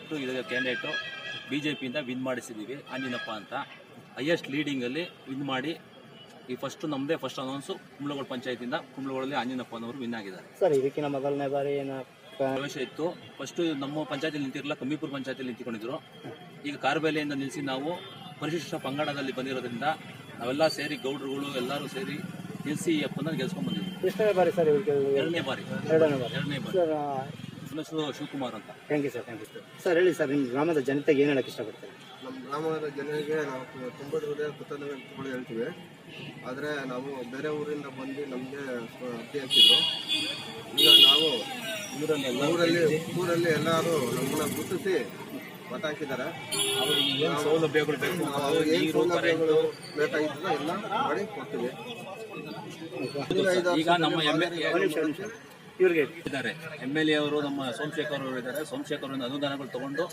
ಕೊಟ್ಟು ಇದರ candidate BJPಯಿಂದ win ಮಾಡಿಸಿದ್ದೀವಿ. Anjinappa ಅಂತ ಹೈಯೆಸ್ಟ್ ಲೀಡಿಂಗಲ್ಲಿ ವಿನ್ ಮಾಡಿ ಈ ಫಸ್ಟ್ ಅನೌನ್ಸು ಕುಂಬ್ಳಗೋಡು ಪಂಚಾಯತಿಯಿಂದ ಕುಂಬ್ಳಗೋಡಲ್ಲಿ ಆಂಜಿನಪ್ಪನವರು ವಿನ್ ಆಗಿದ್ದಾರೆ. ಸರ್ ಇದಕ್ಕಿಂತ ಮೊದಲನೇ ಬಾರಿ ಪ್ರವೇಶ ಇತ್ತು. ಫಸ್ಟು ನಮ್ಮ ಪಂಚಾಯತಿಯಲ್ಲಿ ನಿಂತಿರಲಿಲ್ಲ, ಕಮ್ಮಿಪುರ ಪಂಚಾಯತಿಯಲ್ಲಿ ನಿಂತ್ಕೊಂಡಿದ್ರು. ಈಗ ಕಾರಬೇಲೆಯಿಂದ ನಿಲ್ಲಿಸಿ ನಾವು ಪರಿಶಿಷ್ಟ ಪಂಗಡದಲ್ಲಿ ಬಂದಿರೋದ್ರಿಂದ ನಾವೆಲ್ಲ ಸೇರಿ ಗೌಡ್ರುಗಳು ಎಲ್ಲರೂ ಸೇರಿ ನಿಲ್ಲಿಸಿ ಈ ಅಪ್ಪನ ಗೆಲ್ಸ್ಕೊಂಡು ಬಂದಿದ್ವಿ. ಎಷ್ಟನೇ ಬಾರಿ ಸರ್? ಎರಡನೇ ಬಾರಿ. ಸರ್ ನನ್ನ ಹೆಸರು ಶಿವಕುಮಾರ್ ಅಂತ. Thank you sir. ಸರ್ ಹೇಳಿ ಸರ್, ನಿಮ್ಮ ಗ್ರಾಮದ ಜನತೆಗೆ ಏನು ಹೇಳಕ್ಕೆ ಇಷ್ಟಪಡ್ತಾರೆ? ನಮ್ಮ ಗ್ರಾಮದ ಜನರಿಗೆ ನಾವು ತುಂಬ ಹೃದಯ ಕೃತಜ್ಞತೆಗಳು ಹೇಳ್ತೀವಿ. ಆದರೆ ನಾವು ಬೇರೆ ಊರಿಂದ ಬಂದು ನಮಗೆ ಅರ್ಜಿ ಹಾಕಿದ್ರು. ಈಗ ನಾವು ಊರಲ್ಲಿ ಎಲ್ಲರೂ ನಮ್ಮನ್ನ ಗುರುತಿಸಿ ಮತ ಹಾಕಿದ್ದಾರೆ. ಸೌಲಭ್ಯಗಳು ಬೇಕು, ಬೇಕಾಗಿದ್ದಲ್ಲ ಎಲ್ಲ ಮಾಡಿ ಕೊಡ್ತೀವಿ. ಈಗ ನಮ್ಮ ಇವ್ರಿಗೆ ಇದ್ದಾರೆ MLA ಅವರು, ನಮ್ಮ ಸೋಮಶೇಖರ್ ಅವರು ಇದ್ದಾರೆ. ಸೋಮಶೇಖರ್ ಅನುದಾನಗಳು ತಗೊಂಡು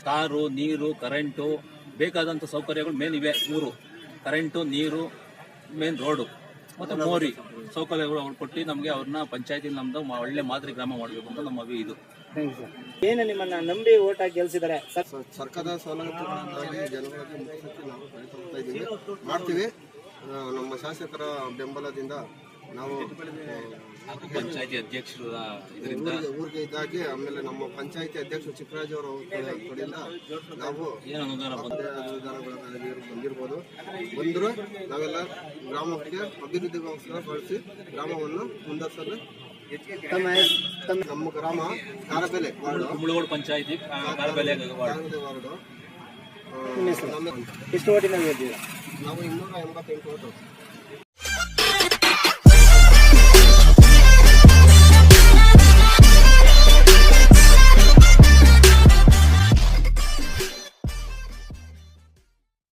ಕಾರು, ನೀರು, ಕರೆಂಟು ಬೇಕಾದಂಥ ಸೌಕರ್ಯಗಳು ಮೇನ್ ಇವೆ. 3 ಕರೆಂಟು, ನೀರು, ಮೇನ್ ರೋಡು ಮತ್ತು ಮೋರಿ ಸೌಕರ್ಯಗಳು ಅವ್ರು ಕೊಟ್ಟು ನಮಗೆ ಅವ್ರನ್ನ ಪಂಚಾಯತಿಲಿ ನಮ್ದು ಒಳ್ಳೆ ಮಾದರಿ ಗ್ರಾಮ ಮಾಡಬೇಕು ಅಂತ ನಮ್ಮ ಅಭಿ ಇದು. ಏನು ನಿಮ್ಮನ್ನ ನಂಬಿ ಓಟ್ ಹಾಕಿ ಗೆಲ್ಸಿದ್ದಾರೆ? ಸರ್ಕಾರದ ಸೌಲಭ್ಯಗಳಿಂದಾಗಿ ಜನಗಳಿಗೆ ಮುಗಿಸೋಕ್ಕೆ ನಾವು ಪ್ರಯತ್ನ ಮಾಡ್ತಾ ಇದ್ದೀವಿ, ಮಾಡ್ತೀವಿ. ನಮ್ಮ ಶಾಸಕರ ಬೆಂಬಲದಿಂದ ನಾವು ಪಂಚಾಯತಿ ಅಧ್ಯಕ್ಷರ ಇದರಿಂದ ಊರಿಗೆ ಇದ್ದಾಗಿ, ಆಮೇಲೆ ನಮ್ಮ ಪಂಚಾಯತಿ ಅಧ್ಯಕ್ಷ ಚಿಕ್ಕರಾಜ್ ಅವರ ಕಡೆಯಿಂದ ನಾವು ಏನು ಬಂದಿರ್ಬೋದು. ಬಂದರೂ ನಾವೆಲ್ಲ ಗ್ರಾಮಕ್ಕೆ ಅಭಿವೃದ್ಧಿಗೋಸ್ಕರ ಬಳಸಿ ಗ್ರಾಮವನ್ನು ಮುಂದುವರಿಸಲು. ನಮ್ಮ ಗ್ರಾಮ ಕಾರಬೇಲೆ ವಾರ್ಡು, ಕುಂಬ್ಳಗೋಡು ಪಂಚಾಯತಿ ಕಾರಬೇಲೆ ವಾರ್ಡು. ಎಷ್ಟು ಓಟಿನಲ್ಲಿ ಗೆದ್ದಿದ್ದೀರಾ? ನಾವು 288 ಓಟು.